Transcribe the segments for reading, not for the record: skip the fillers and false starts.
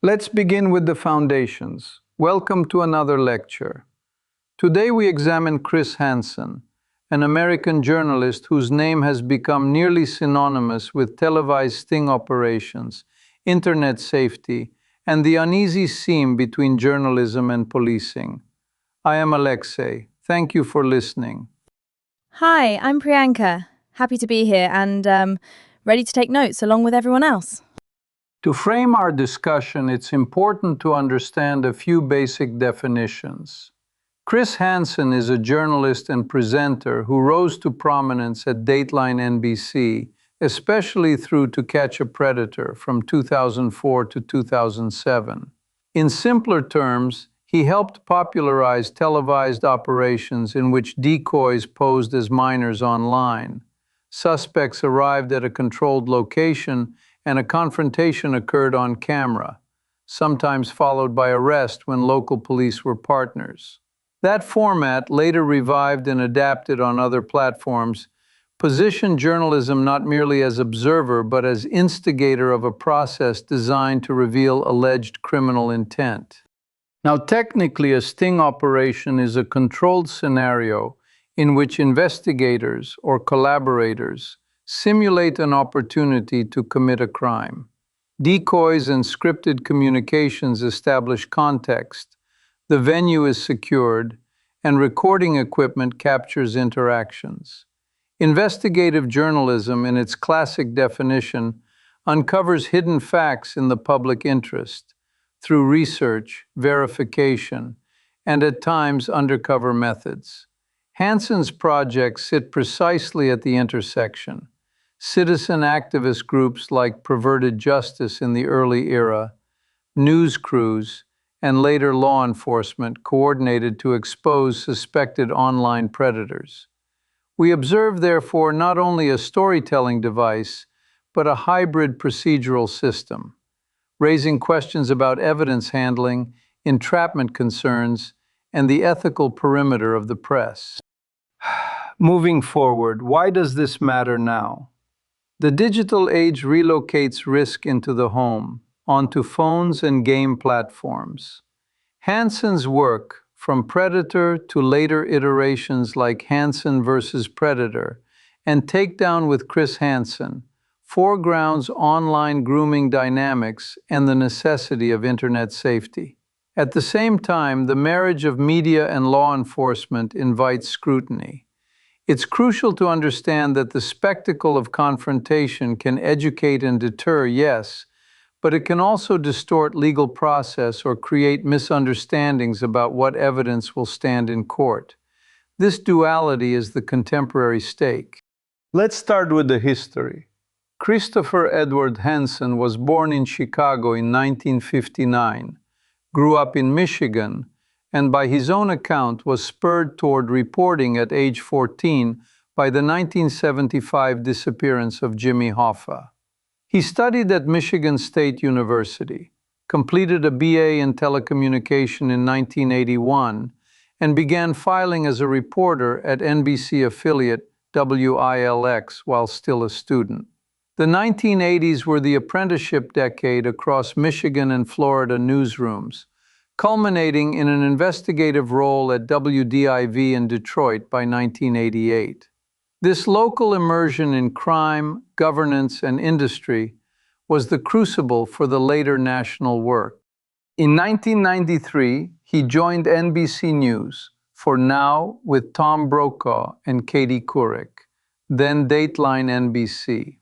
Let's begin with the foundations. Welcome to another lecture. Today we examine Chris Hansen, an American journalist whose name has become nearly synonymous with televised sting operations, internet safety, and the uneasy seam between journalism and policing. I am Alexei. Thank you for listening. Hi, I'm Priyanka. Happy to be here and ready to take notes along with everyone else. To frame our discussion, it's important to understand a few basic definitions. Chris Hansen is a journalist and presenter who rose to prominence at Dateline NBC, especially through To Catch a Predator from 2004 to 2007. In simpler terms, he helped popularize televised operations in which decoys posed as minors online. Suspects arrived at a controlled location and a confrontation occurred on camera, sometimes followed by arrest when local police were partners. That format, later revived and adapted on other platforms, positioned journalism not merely as observer but as instigator of a process designed to reveal alleged criminal intent. Now, technically, a sting operation is a controlled scenario in which investigators or collaborators simulate an opportunity to commit a crime. Decoys and scripted communications establish context, the venue is secured, and recording equipment captures interactions. Investigative journalism, in its classic definition, uncovers hidden facts in the public interest through research, verification, and at times undercover methods. Hansen's projects sit precisely at the intersection. Citizen activist groups like Perverted Justice in the early era, news crews, and later law enforcement coordinated to expose suspected online predators. We observe, therefore, not only a storytelling device, but a hybrid procedural system, raising questions about evidence handling, entrapment concerns, and the ethical perimeter of the press. Moving forward, why does this matter now? The digital age relocates risk into the home, onto phones and game platforms. Hansen's work, from Predator to later iterations like Hansen versus Predator and Takedown with Chris Hansen, foregrounds online grooming dynamics and the necessity of internet safety. At the same time, the marriage of media and law enforcement invites scrutiny. It's crucial to understand that the spectacle of confrontation can educate and deter, yes, but it can also distort legal process or create misunderstandings about what evidence will stand in court. This duality is the contemporary stake. Let's start with the history. Christopher Edward Hansen was born in Chicago in 1959, grew up in Michigan, and by his own account was spurred toward reporting at age 14 by the 1975 disappearance of Jimmy Hoffa. He studied at Michigan State University, completed a BA in telecommunication in 1981, and began filing as a reporter at NBC affiliate WILX while still a student. The 1980s were the apprenticeship decade across Michigan and Florida newsrooms, culminating in an investigative role at WDIV in Detroit by 1988. This local immersion in crime, governance, and industry was the crucible for the later national work. In 1993, he joined NBC News for Now with Tom Brokaw and Katie Couric, then Dateline NBC.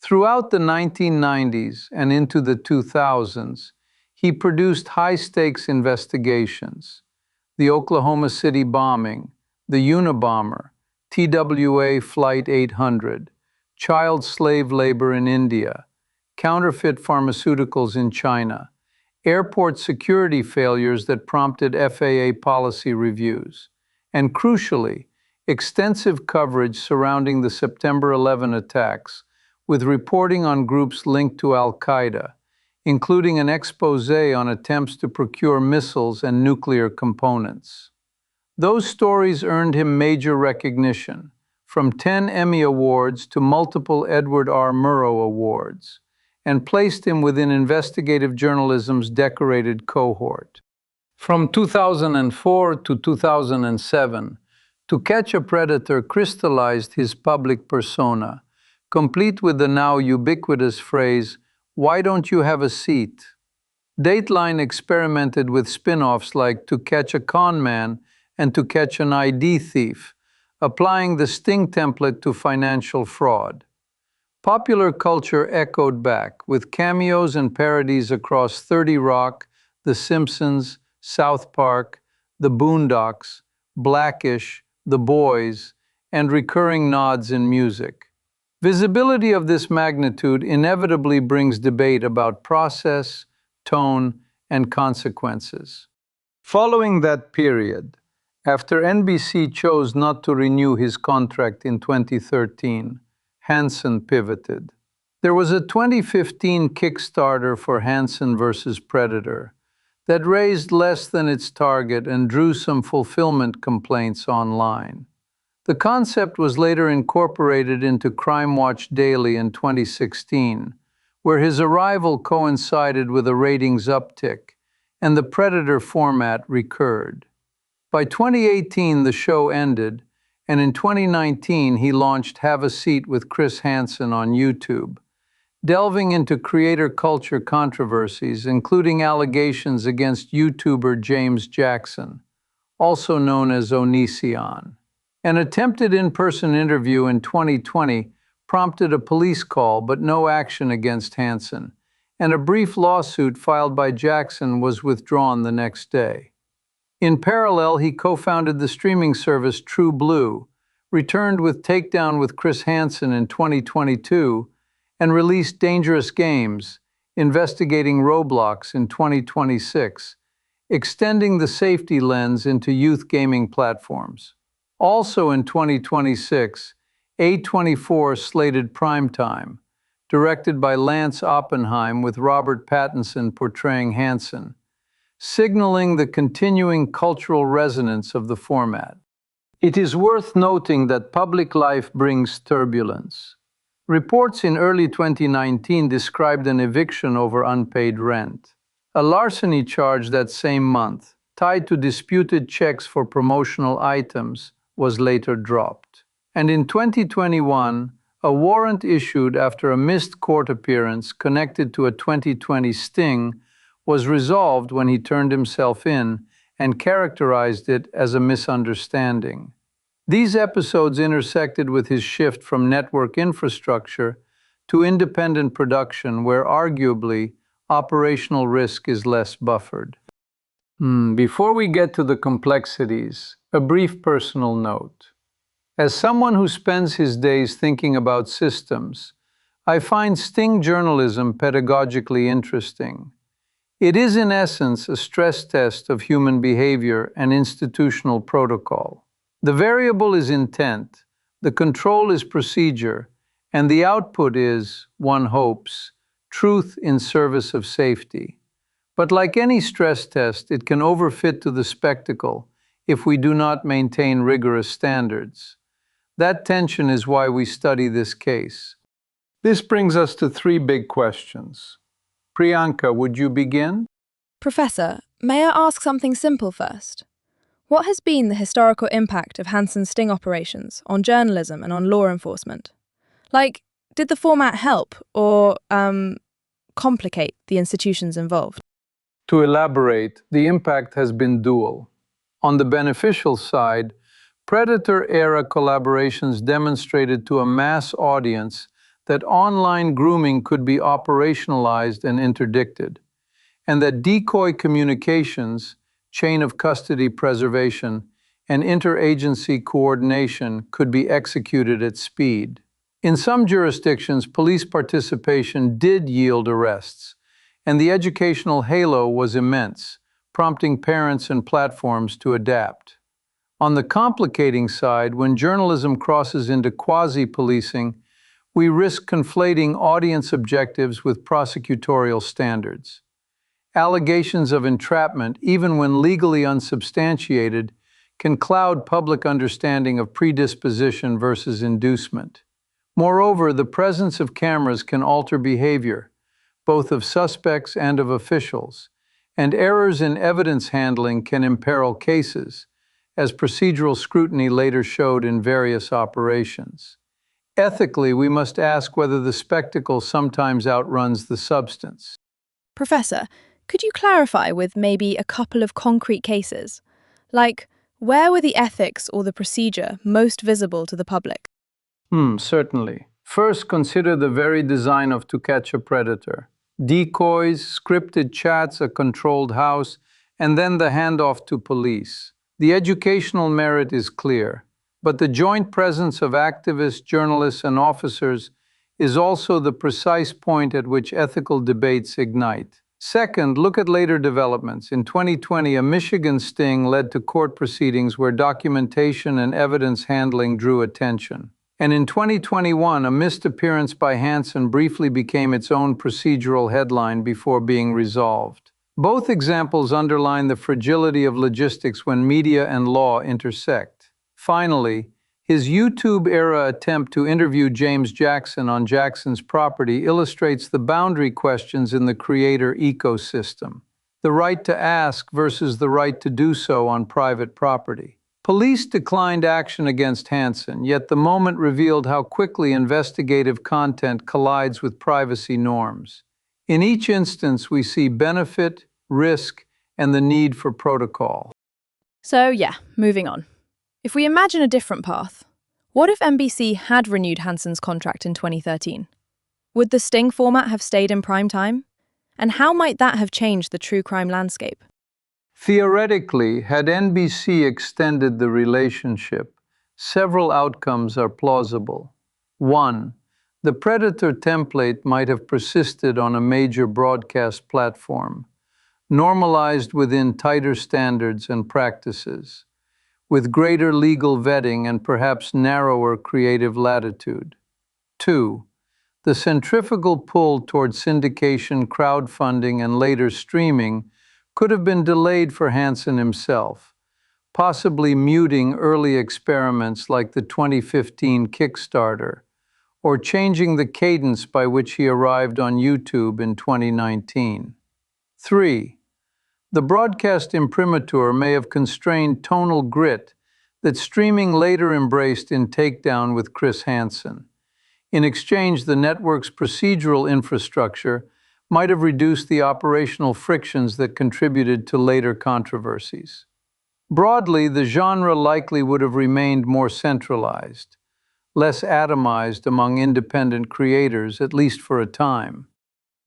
Throughout the 1990s and into the 2000s, he produced high-stakes investigations: the Oklahoma City bombing, the Unabomber, TWA Flight 800, child slave labor in India, counterfeit pharmaceuticals in China, airport security failures that prompted FAA policy reviews, and crucially, extensive coverage surrounding the September 11 attacks, with reporting on groups linked to Al-Qaeda, including an expose on attempts to procure missiles and nuclear components. Those stories earned him major recognition, from 10 Emmy Awards to multiple Edward R. Murrow Awards, and placed him within investigative journalism's decorated cohort. From 2004 to 2007, To Catch a Predator crystallized his public persona, complete with the now ubiquitous phrase, "Why don't you have a seat?" Dateline experimented with spin-offs like To Catch a Con Man and To Catch an ID Thief, applying the Sting template to financial fraud. Popular culture echoed back, with cameos and parodies across 30 Rock, The Simpsons, South Park, The Boondocks, Blackish, The Boys, and recurring nods in music. Visibility of this magnitude inevitably brings debate about process, tone, and consequences. Following that period, after NBC chose not to renew his contract in 2013, Hansen pivoted. There was a 2015 Kickstarter for Hansen vs. Predator that raised less than its target and drew some fulfillment complaints online. The concept was later incorporated into Crime Watch Daily in 2016, where his arrival coincided with a ratings uptick, and the Predator format recurred. By 2018, the show ended, and in 2019 he launched Have a Seat with Chris Hansen on YouTube, delving into creator culture controversies, including allegations against YouTuber James Jackson, also known as Onision. An attempted in-person interview in 2020 prompted a police call but no action against Hansen, and a brief lawsuit filed by Jackson was withdrawn the next day. In parallel, he co-founded the streaming service True Blue, returned with Takedown with Chris Hansen in 2022, and released Dangerous Games, investigating Roblox in 2026, extending the safety lens into youth gaming platforms. Also in 2026, A24 slated Primetime, directed by Lance Oppenheim with Robert Pattinson portraying Hansen, signaling the continuing cultural resonance of the format. It is worth noting that public life brings turbulence. Reports in early 2019 described an eviction over unpaid rent. A larceny charge that same month, tied to disputed checks for promotional items, was later dropped. And in 2021, a warrant issued after a missed court appearance connected to a 2020 sting was resolved when he turned himself in and characterized it as a misunderstanding. These episodes intersected with his shift from network infrastructure to independent production, where arguably operational risk is less buffered. Before we get to the complexities, a brief personal note. As someone who spends his days thinking about systems, I find sting journalism pedagogically interesting. It is in essence a stress test of human behavior and institutional protocol. The variable is intent, the control is procedure, and the output is, one hopes, truth in service of safety. But like any stress test, it can overfit to the spectacle if we do not maintain rigorous standards. That tension is why we study this case. This brings us to three big questions. Priyanka, would you begin? Professor, may I ask something simple first? What has been the historical impact of Hansen's sting operations on journalism and on law enforcement? Like, did the format help or, complicate the institutions involved? To elaborate, the impact has been dual. On the beneficial side, Predator-era collaborations demonstrated to a mass audience that online grooming could be operationalized and interdicted, and that decoy communications, chain of custody preservation, and interagency coordination could be executed at speed. In some jurisdictions, police participation did yield arrests, and the educational halo was immense, prompting parents and platforms to adapt. On the complicating side, when journalism crosses into quasi-policing, we risk conflating audience objectives with prosecutorial standards. Allegations of entrapment, even when legally unsubstantiated, can cloud public understanding of predisposition versus inducement. Moreover, the presence of cameras can alter behavior, both of suspects and of officials, and errors in evidence handling can imperil cases, as procedural scrutiny later showed in various operations. Ethically, we must ask whether the spectacle sometimes outruns the substance. Professor, could you clarify with maybe a couple of concrete cases? Like, where were the ethics or the procedure most visible to the public? Certainly. First, consider the very design of To Catch a Predator. Decoys, scripted chats, a controlled house, and then the handoff to police. The educational merit is clear, but the joint presence of activists, journalists, and officers is also the precise point at which ethical debates ignite. Second, look at later developments. In 2020, a Michigan sting led to court proceedings where documentation and evidence handling drew attention. And in 2021, a missed appearance by Hansen briefly became its own procedural headline before being resolved. Both examples underline the fragility of logistics when media and law intersect. Finally, his YouTube-era attempt to interview James Jackson on Jackson's property illustrates the boundary questions in the creator ecosystem. The right to ask versus the right to do so on private property. Police declined action against Hansen, yet the moment revealed how quickly investigative content collides with privacy norms. In each instance, we see benefit, risk, and the need for protocol. So, yeah, moving on. If we imagine a different path, what if NBC had renewed Hansen's contract in 2013? Would the Sting format have stayed in prime time? And how might that have changed the true crime landscape? Theoretically, had NBC extended the relationship, several outcomes are plausible. 1. The Predator template might have persisted on a major broadcast platform, normalized within tighter standards and practices, with greater legal vetting and perhaps narrower creative latitude. 2. The centrifugal pull toward syndication, crowdfunding, and later streaming could have been delayed for Hansen himself, possibly muting early experiments like the 2015 Kickstarter, or changing the cadence by which he arrived on YouTube in 2019. 3. The broadcast imprimatur may have constrained tonal grit that streaming later embraced in Takedown with Chris Hansen. In exchange, the network's procedural infrastructure might have reduced the operational frictions that contributed to later controversies. Broadly, the genre likely would have remained more centralized, less atomized among independent creators, at least for a time.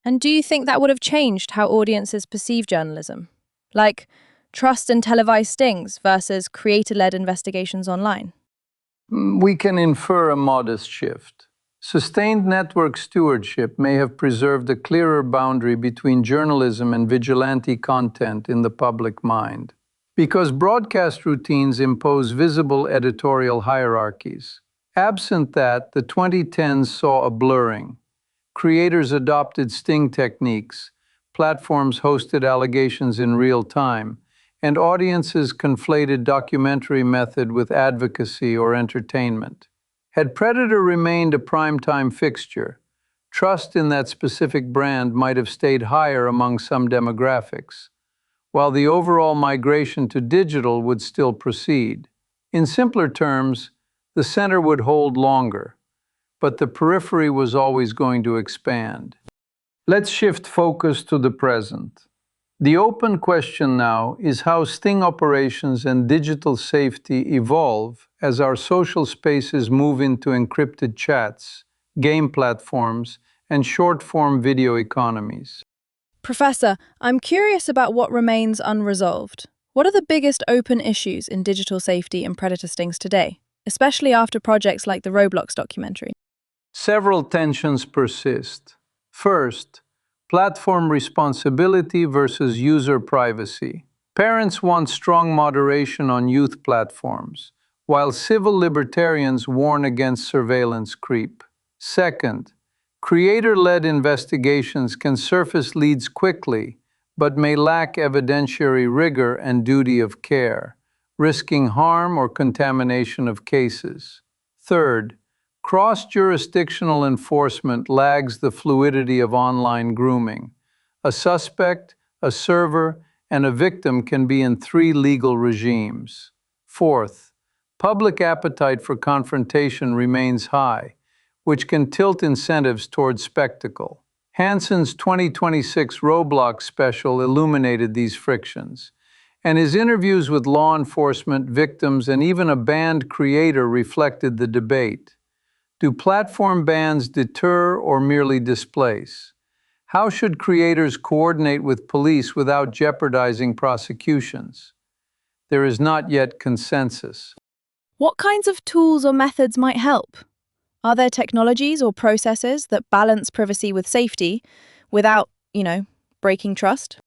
And do you think that would have changed how audiences perceive journalism? Like, trust in televised stings versus creator-led investigations online? We can infer a modest shift. Sustained network stewardship may have preserved a clearer boundary between journalism and vigilante content in the public mind. Because broadcast routines impose visible editorial hierarchies. Absent that, the 2010s saw a blurring. Creators adopted sting techniques, platforms hosted allegations in real time, and audiences conflated documentary method with advocacy or entertainment. Had Predator remained a primetime fixture, trust in that specific brand might have stayed higher among some demographics, while the overall migration to digital would still proceed. In simpler terms, the center would hold longer, but the periphery was always going to expand. Let's shift focus to the present. The open question now is how sting operations and digital safety evolve as our social spaces move into encrypted chats, game platforms, and short-form video economies. Professor, I'm curious about what remains unresolved. What are the biggest open issues in digital safety and predator stings today, especially after projects like the Roblox documentary? Several tensions persist. First, platform responsibility versus user privacy. Parents want strong moderation on youth platforms, while civil libertarians warn against surveillance creep. Second, creator-led investigations can surface leads quickly, but may lack evidentiary rigor and duty of care, risking harm or contamination of cases. Third, Cross-jurisdictional enforcement lags the fluidity of online grooming. A suspect, a server, and a victim can be in three legal regimes. Fourth, public appetite for confrontation remains high, which can tilt incentives towards spectacle. Hansen's 2026 Roblox special illuminated these frictions, and his interviews with law enforcement, victims, and even a banned creator reflected the debate. Do platform bans deter or merely displace? How should creators coordinate with police without jeopardizing prosecutions? There is not yet consensus. What kinds of tools or methods might help? Are there technologies or processes that balance privacy with safety without, breaking trust?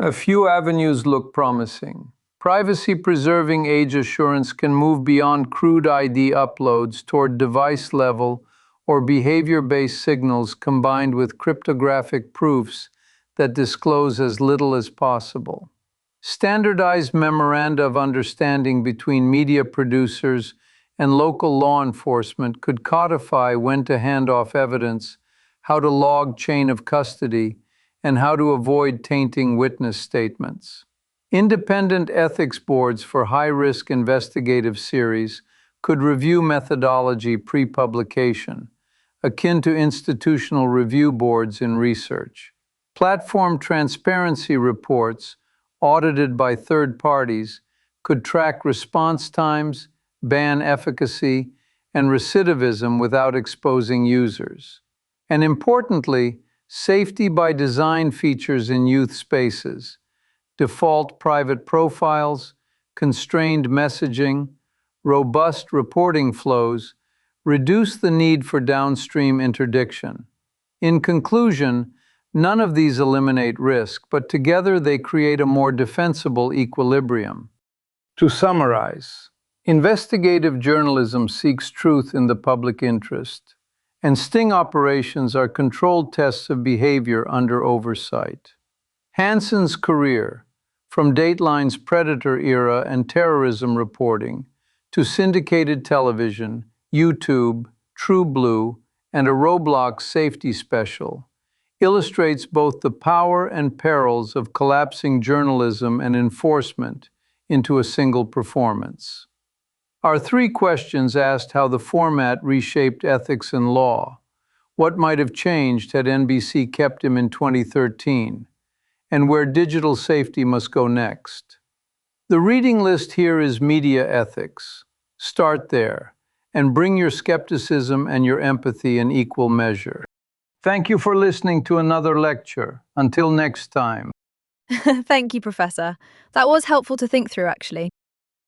A few avenues look promising. Privacy-preserving age assurance can move beyond crude ID uploads toward device-level or behavior-based signals combined with cryptographic proofs that disclose as little as possible. Standardized memoranda of understanding between media producers and local law enforcement could codify when to hand off evidence, how to log chain of custody, and how to avoid tainting witness statements. Independent ethics boards for high-risk investigative series could review methodology pre-publication, akin to institutional review boards in research. Platform transparency reports, audited by third parties, could track response times, ban efficacy, and recidivism without exposing users. And importantly, safety by design features in youth spaces, default private profiles, constrained messaging, robust reporting flows, reduce the need for downstream interdiction. In conclusion, none of these eliminate risk, but together they create a more defensible equilibrium. To summarize, investigative journalism seeks truth in the public interest, and sting operations are controlled tests of behavior under oversight. Hansen's career, from Dateline's Predator era and terrorism reporting, to syndicated television, YouTube, True Blue, and a Roblox safety special, illustrates both the power and perils of collapsing journalism and enforcement into a single performance. Our three questions asked how the format reshaped ethics and law, what might have changed had NBC kept him in 2013, and where digital safety must go next. The reading list here is media ethics. Start there, and bring your skepticism and your empathy in equal measure. Thank you for listening to another lecture. Until next time. Thank you, Professor. That was helpful to think through, actually.